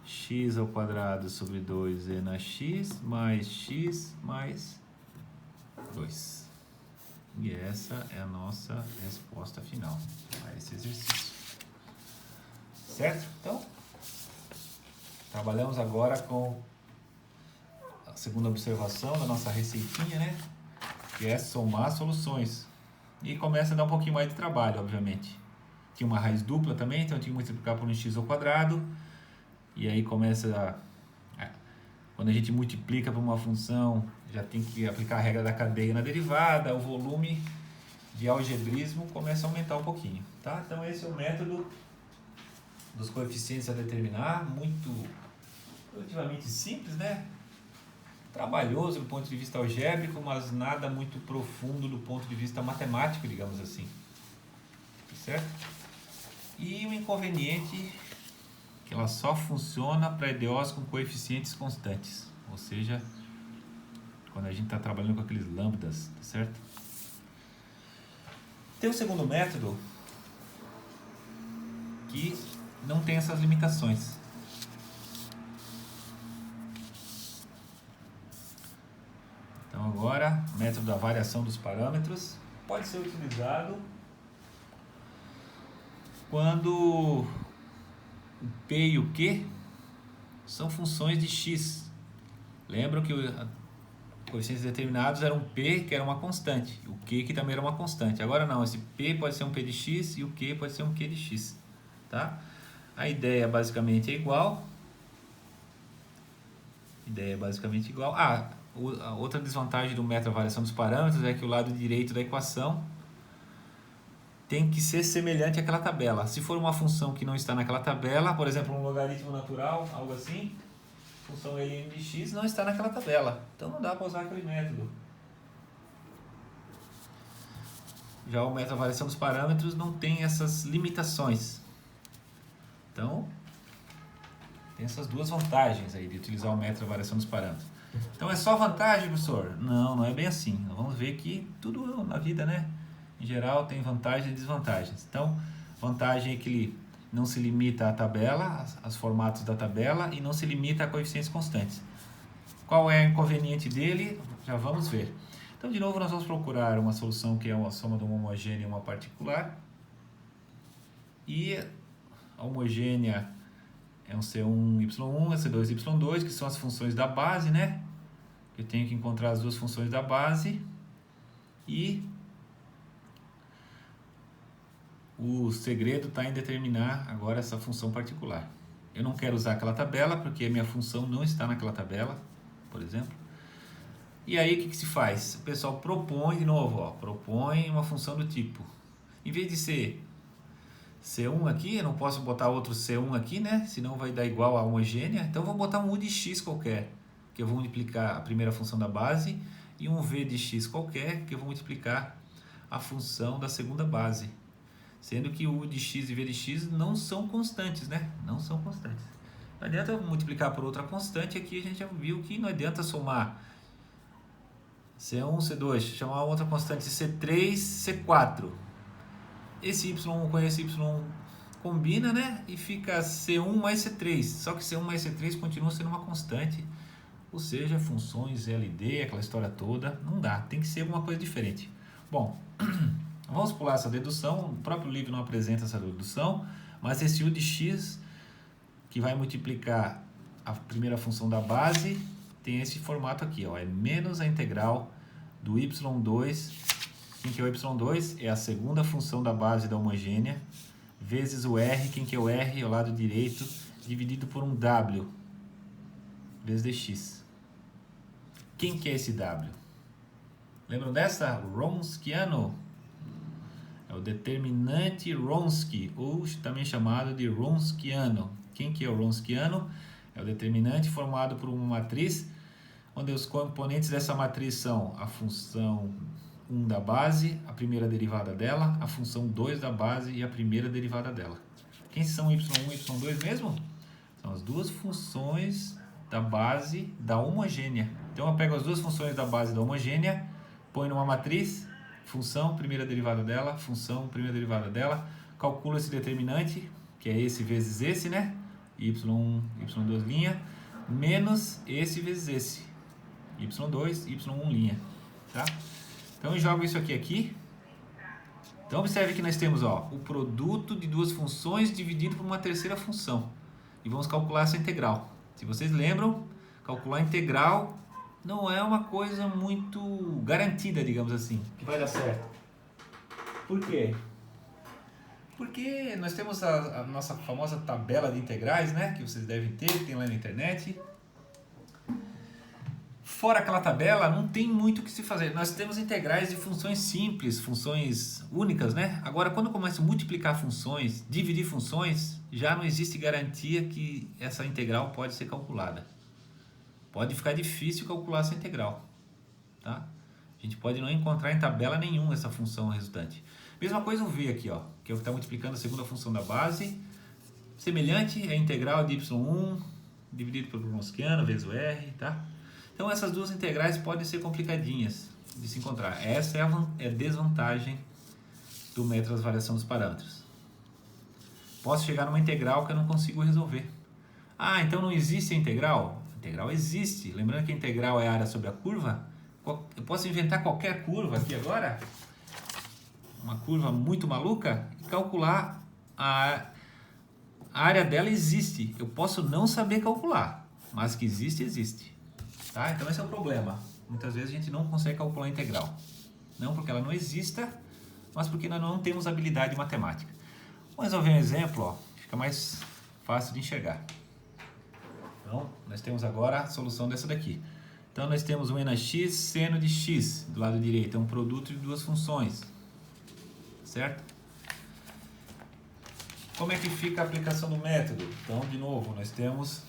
X ao quadrado sobre 2e na x mais 2. E essa é a nossa resposta final a esse exercício. Certo? Então, trabalhamos agora com a segunda observação da nossa receitinha, né? Que é somar soluções. E começa a dar um pouquinho mais de trabalho, obviamente. Tinha uma raiz dupla também, então eu tinha que multiplicar por um x ao quadrado. E aí começa quando a gente multiplica por uma função, já tem que aplicar a regra da cadeia na derivada, o volume de algebrismo começa a aumentar um pouquinho, tá? Então esse é o método dos coeficientes a determinar, muito relativamente simples, né? Trabalhoso do ponto de vista algébrico, mas nada muito profundo do ponto de vista matemático, digamos assim. Certo? E o inconveniente que ela só funciona para EDOs com coeficientes constantes, ou seja, quando a gente está trabalhando com aqueles lambdas, tá certo? Tem o segundo método que não tem essas limitações. Então agora, o método da variação dos parâmetros pode ser utilizado quando o P e o Q são funções de x. Lembram que os coeficientes determinados eram P, que era uma constante, e o Q, que também era uma constante. Agora não, esse P pode ser um P de x e o Q pode ser um Q de x. Tá? A ideia basicamente é igual. A outra desvantagem do método de variação dos parâmetros é que o lado direito da equação tem que ser semelhante àquela tabela. Se for uma função que não está naquela tabela, por exemplo, um logaritmo natural, algo assim, função ln de x não está naquela tabela. Então não dá para usar aquele método. Já o método de variação dos parâmetros não tem essas limitações. Então, tem essas duas vantagens aí de utilizar o método de variação dos parâmetros. Então é só vantagem, professor? Não, não é bem assim. Nós vamos ver que tudo na vida, né? Em geral tem vantagens e desvantagens. Então, vantagem é que ele não se limita à tabela, aos formatos da tabela, e não se limita a coeficientes constantes. Qual é o inconveniente dele? Já vamos ver. Então, de novo, nós vamos procurar uma solução que é uma soma de uma homogênea e uma particular. E a homogênea é um C1, Y1, C2, Y2, que são as funções da base, né? Eu tenho que encontrar as duas funções da base. E o segredo está em determinar agora essa função particular. Eu não quero usar aquela tabela, porque a minha função não está naquela tabela, por exemplo. E aí o que se faz? O pessoal propõe de novo, propõe uma função do tipo, em vez de ser C1 aqui, eu não posso botar outro C1 aqui, né? Senão vai dar igual a homogênea. Então eu vou botar um U de x qualquer, que eu vou multiplicar a primeira função da base, e um V de x qualquer, que eu vou multiplicar a função da segunda base. Sendo que o U de x e V de x não são constantes, né? Não são constantes. Não adianta multiplicar por outra constante, aqui a gente já viu que não adianta somar C1, C2, chamar uma outra constante C3, C4. Esse Y com esse Y combina, né? E fica C1 mais C3. Só que C1 mais C3 continua sendo uma constante. Ou seja, funções LD, aquela história toda, não dá. Tem que ser alguma coisa diferente. Bom, vamos pular essa dedução. O próprio livro não apresenta essa dedução. Mas esse U de x, que vai multiplicar a primeira função da base, tem esse formato aqui, ó, é menos a integral do y2, quem que é o y2? É a segunda função da base da homogênea, vezes o r, quem que é o r? É o lado direito, dividido por um w, vezes dx. Quem que é esse w? Lembram dessa? Wronskiano. É o determinante Wronski, ou também chamado de Wronskiano. Quem que é o Wronskiano? É o determinante formado por uma matriz, onde os componentes dessa matriz são a função 1 da base, a primeira derivada dela, a função 2 da base e a primeira derivada dela. Quem são y1 e y2 mesmo? São as duas funções da base da homogênea. Então eu pego as duas funções da base da homogênea, ponho numa matriz, função, primeira derivada dela, função, primeira derivada dela, calculo esse determinante, que é esse vezes esse, né? y1, y2', menos esse vezes esse, y2, y1', tá? Então eu jogo isso aqui. Então observe que nós temos, ó, o produto de duas funções dividido por uma terceira função. E vamos calcular essa integral. Se vocês lembram, calcular a integral não é uma coisa muito garantida, digamos assim, que vai dar certo. Por quê? Porque nós temos a nossa famosa tabela de integrais, né? Que vocês devem ter, tem lá na internet. Fora aquela tabela, não tem muito o que se fazer. Nós temos integrais de funções simples, funções únicas, né? Agora, quando eu começo a multiplicar funções, dividir funções, já não existe garantia que essa integral pode ser calculada. Pode ficar difícil calcular essa integral, tá? A gente pode não encontrar em tabela nenhuma essa função resultante. Mesma coisa o v aqui, ó, que está multiplicando a segunda função da base. Semelhante é a integral de y1 dividido pelo Wronskiano vezes o r, tá? Então essas duas integrais podem ser complicadinhas de se encontrar. Essa é a desvantagem do método das variação dos parâmetros. Posso chegar numa integral que eu não consigo resolver. Ah, então não existe a integral? A integral existe. Lembrando que a integral é a área sobre a curva. Eu posso inventar qualquer curva aqui agora, uma curva muito maluca, e calcular a área dela existe. Eu posso não saber calcular, mas que existe, existe. Tá? Então esse é o problema. Muitas vezes a gente não consegue calcular a integral. Não porque ela não exista, mas porque nós não temos habilidade matemática. Vamos resolver um exemplo, ó, fica mais fácil de enxergar. Então, nós temos agora a solução dessa daqui. Então nós temos um nx seno de x do lado direito, é um produto de duas funções, certo? Como é que fica a aplicação do método? Então, de novo, nós temos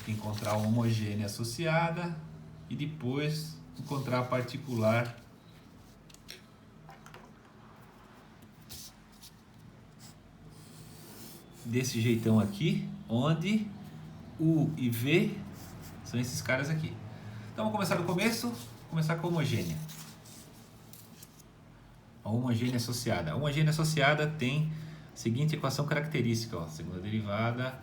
que encontrar a homogênea associada e depois encontrar a particular desse jeitão aqui, onde U e V são esses caras aqui. Então vamos começar do começo, começar com a homogênea. A homogênea associada. A homogênea associada tem a seguinte equação característica, ó, segunda derivada,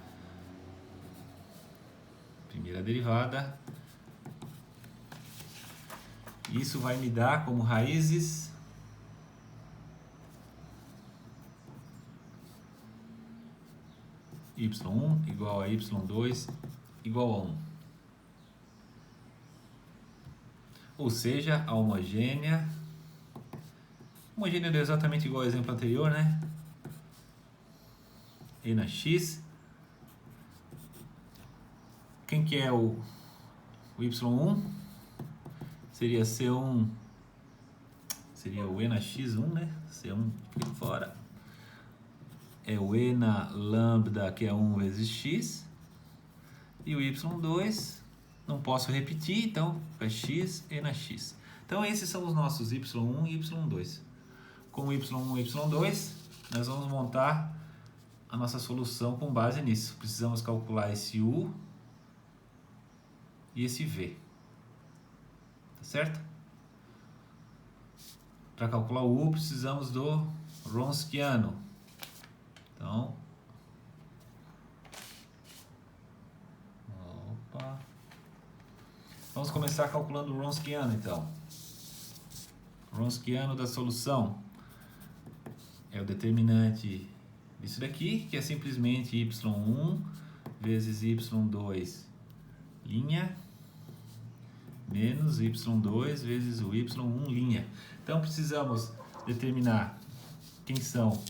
primeira derivada. Isso vai me dar como raízes y1 igual a y2 igual a 1. Ou seja, a homogênea é exatamente igual ao exemplo anterior, né? E na x. Quem que é o y1? Seria C1, seria o E na x1, né? C1 fica fora. É o E na lambda, que é 1 vezes x. E o y2, não posso repetir, então é x, E na x. Então esses são os nossos y1 e y2. Com y1 e y2, nós vamos montar a nossa solução com base nisso. Precisamos calcular esse u e esse v. certo? Para calcular o U, precisamos do Wronskiano. Então, opa. Vamos começar calculando o Wronskiano, então. O Wronskiano da solução é o determinante disso daqui, que é simplesmente y1 vezes y2 linha menos y2 vezes o y1 linha. Então precisamos determinar quem são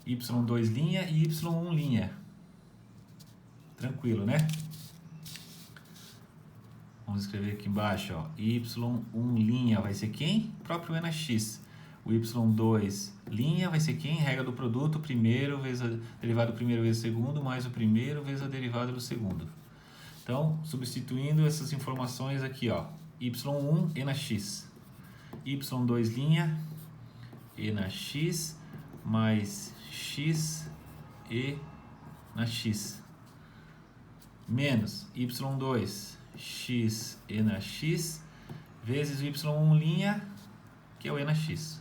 y2 linha e y1 linha. Tranquilo, né? Vamos escrever aqui embaixo, ó, y1 linha vai ser quem? O próprio n x. O y2 linha vai ser quem? Regra do produto, primeiro vezes a derivada do primeiro vezes o segundo, mais o primeiro vezes a derivada do segundo. Então, substituindo essas informações aqui, ó, y1 e na x, y2 linha e na x mais x e na x, menos y2 x e na x vezes o y1 linha, que é o e na x.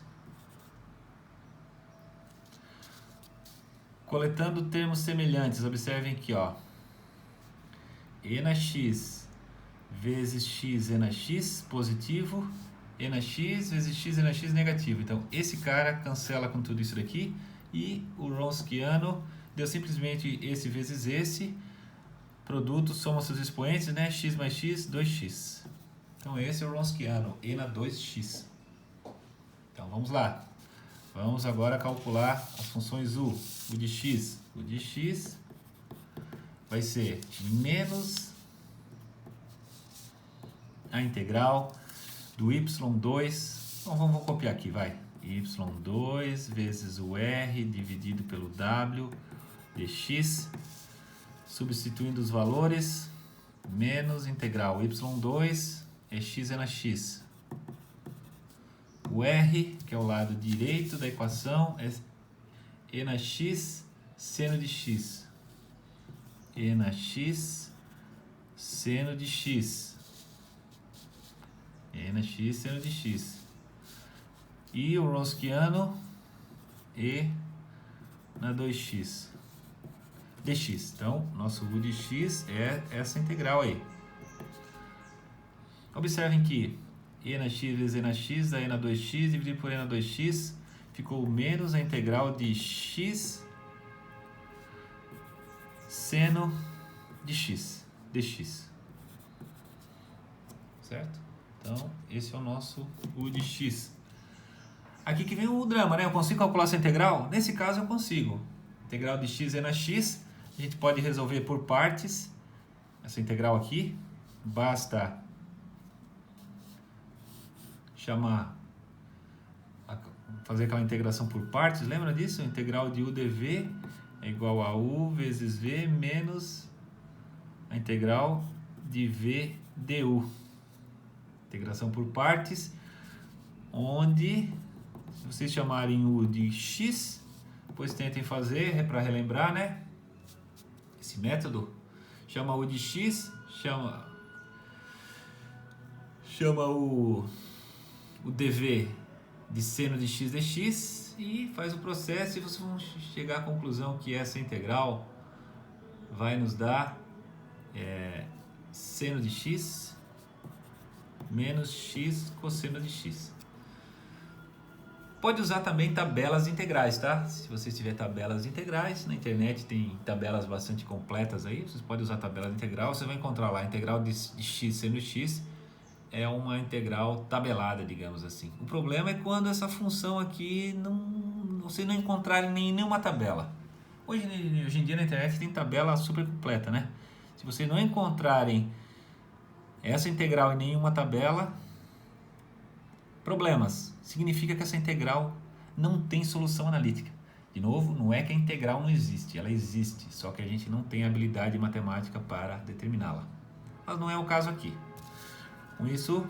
Coletando termos semelhantes, observem aqui, ó, e na x vezes x e na x positivo, e na x vezes x e na x negativo. Então esse cara cancela com tudo isso daqui e o Wronskiano deu simplesmente esse vezes esse, produto soma seus expoentes, né? X mais x, 2x. Então esse é o Wronskiano, e na 2x. Então vamos lá. Vamos agora calcular as funções u. O de x. O de x vai ser menos a integral do y2. Então vamos copiar aqui, vai. y2 vezes o r dividido pelo w dx. Substituindo os valores, menos integral y2 é x é na x. O r, que é o lado direito da equação, é e na x seno de x. E na x seno de x. E na x seno de x. E o Wronskiano, e na 2x. dx. Então, nosso u de x é essa integral aí. Observem que e na x vezes e na x dá e na 2x dividido por e na 2x ficou menos a integral de x seno de x, dx. Certo? Então, esse é o nosso u de x. Aqui que vem o drama, né? Eu consigo calcular essa integral? Nesse caso eu consigo. Integral de x e na x, a gente pode resolver por partes. Essa integral aqui, basta fazer aquela integração por partes, lembra disso? A integral de u dv é igual a u vezes v menos a integral de v du. Integração por partes, onde, se vocês chamarem u de x, depois tentem fazer para relembrar, né? Esse método, chama u de x, chama o dv de seno de x dx e faz o processo e vocês vão chegar à conclusão que essa integral vai nos dar seno de x menos x cosseno de x. Pode usar também tabelas integrais, tá? Se você tiver tabelas integrais, na internet tem tabelas bastante completas aí, vocês podem usar tabela integral, você vai encontrar lá a integral de x seno de x, é uma integral tabelada, digamos assim. O problema é quando essa função aqui você não encontrar em nenhuma tabela. Hoje em dia na internet tem tabela super completa, né? Se vocês não encontrarem essa integral em nenhuma tabela, problemas. Significa que essa integral não tem solução analítica. De novo, não é que a integral não existe, ela existe, só que a gente não tem habilidade matemática para determiná-la. Mas não é o caso aqui. Com isso,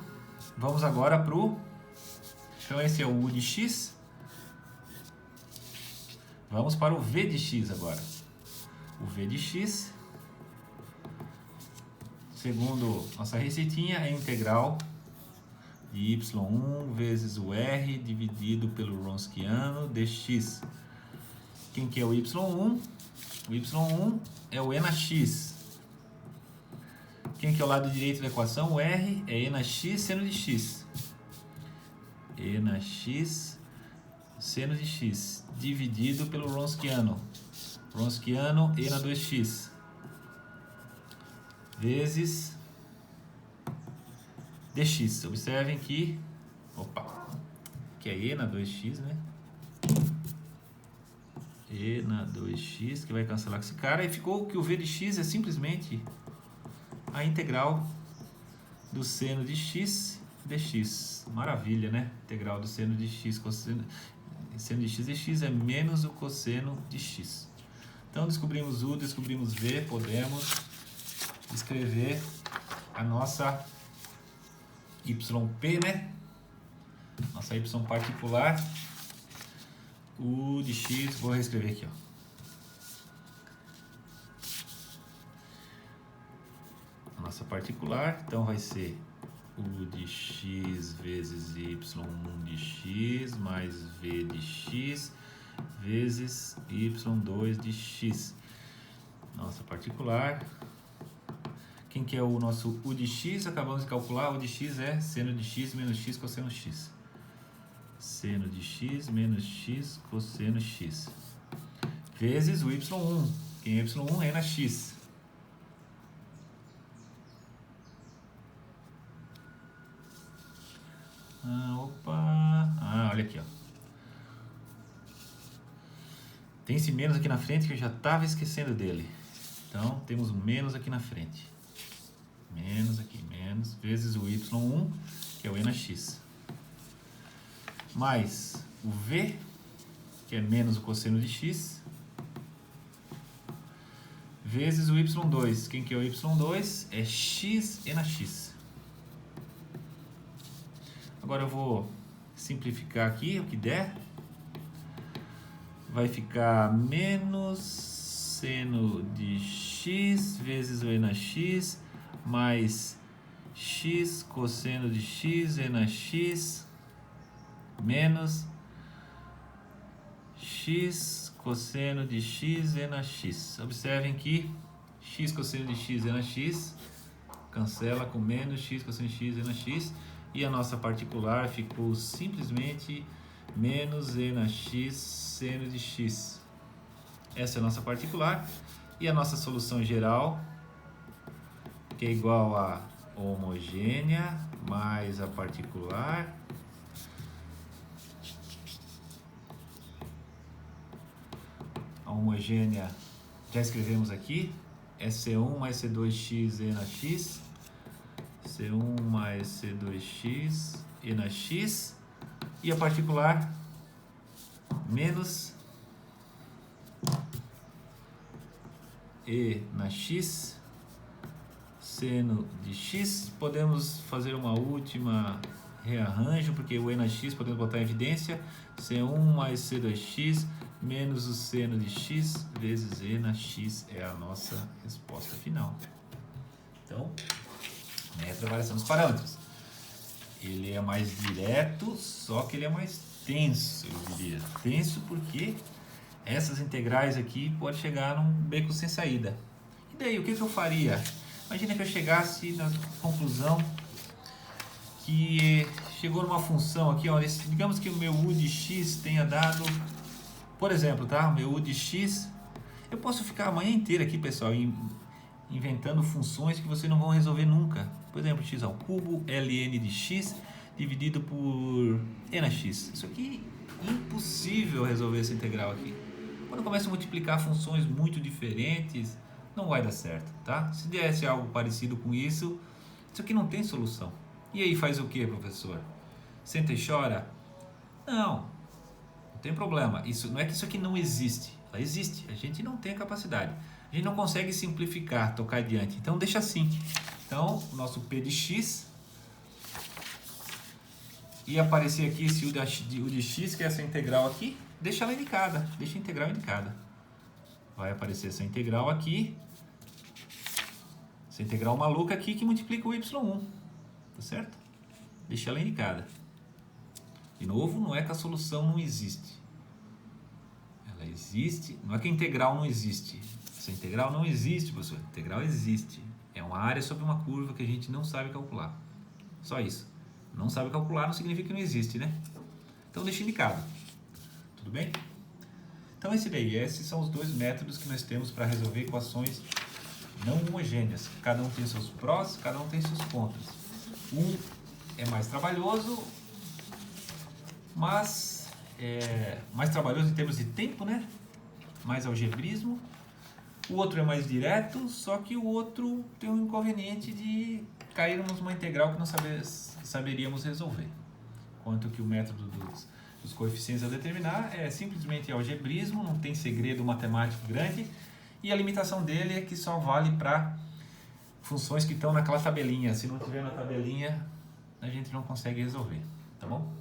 vamos agora para o... Então esse é o u de x. Vamos para o v de x agora. O v de x, segundo nossa receitinha, é integral de y1 vezes o r dividido pelo Wronskiano dx. Quem que é o y1? O y1 é o e na x. Quem que é o lado direito da equação? O r é e na x seno de x. E na x seno de x dividido pelo Wronskiano. Wronskiano e na 2x vezes dx. Observem que que é e na 2x, né? E na 2x, que vai cancelar com esse cara, e ficou que o v de x é simplesmente a integral do seno de x dx. Maravilha, né? Integral do seno de x cosseno seno de x dx é menos o cosseno de x. Então descobrimos u, descobrimos v, podemos escrever a nossa yp, né? Nossa y particular, u de x, vou reescrever aqui, ó. A nossa particular, então vai ser u de x vezes y1 de x mais v de x vezes y2 de x. Nossa particular. Quem que é o nosso u de x? Acabamos de calcular. U de x é seno de x menos x cosseno x. Seno de x menos x cosseno x. Vezes o y1. Quem é y1 é na x. Olha aqui, ó. Tem esse menos aqui na frente que eu já estava esquecendo dele. Então, temos um menos aqui na frente. Menos aqui, menos, vezes o y1, que é o e na x. Mais o v, que é menos o cosseno de x. Vezes o y2. Quem que é o y2? É x e na x. Agora eu vou simplificar aqui o que der. Vai ficar menos seno de x vezes o e na x mais x cosseno de x e na x menos x cosseno de x e na x. Observem que x cosseno de x e na x cancela com menos x cosseno de x e na x, e a nossa particular ficou simplesmente menos e na x seno de x. Essa é a nossa particular, e a nossa solução geral, que é igual a homogênea mais a particular a homogênea já escrevemos aqui, é C1 mais C2x e na x, C1 mais C2x e na x, e a particular menos e na x seno de x. Podemos fazer uma última rearranjo, porque o e na x podemos botar em evidência, C1 mais C2x menos o seno de x vezes e na x é a nossa resposta final. Então, método de avaliação dos parâmetros. Ele é mais direto, só que ele é mais tenso, eu diria. Tenso porque essas integrais aqui podem chegar num beco sem saída. E daí, o que eu faria? Imagina que eu chegasse na conclusão que chegou numa função aqui, ó, digamos que o meu u de x tenha dado, por exemplo, tá? O meu u de x, eu posso ficar a manhã inteira aqui, pessoal, inventando funções que vocês não vão resolver nunca. Por exemplo, x ao cubo, ln de x dividido por e na x. Isso aqui é impossível resolver essa integral aqui. Quando eu começo a multiplicar funções muito diferentes, não vai dar certo, tá? Se desse algo parecido com isso, isso aqui não tem solução. E aí faz o que, professor? Senta e chora? Não tem problema. Isso não é que isso aqui não existe. Ela existe. A gente não tem a capacidade. A gente não consegue simplificar, tocar adiante. Então deixa assim. Então, o nosso p de x ia aparecer aqui esse u de x, que é essa integral aqui. Deixa ela indicada. Deixa a integral indicada. Vai aparecer essa integral aqui. Essa integral maluca aqui que multiplica o y1. Tá certo? deixei ela indicada. De novo, não é que a solução não existe. Ela existe, não é que a integral não existe. Essa integral não existe, professor. A integral existe. É uma área sobre uma curva que a gente não sabe calcular. Só isso. Não sabe calcular não significa que não existe, né? Então deixa indicado. Tudo bem? Então esses são os dois métodos que nós temos para resolver equações não homogêneas. Cada um tem seus prós, cada um tem seus contras. Um é mais trabalhoso, mas mais trabalhoso em termos de tempo, né? Mais algebrismo. O outro é mais direto, só que o outro tem um inconveniente de cairmos numa integral que não saberíamos resolver. Enquanto que o método dos coeficientes a determinar é simplesmente algebrismo, não tem segredo matemático grande, e a limitação dele é que só vale para funções que estão naquela tabelinha. Se não tiver na tabelinha, a gente não consegue resolver, tá bom?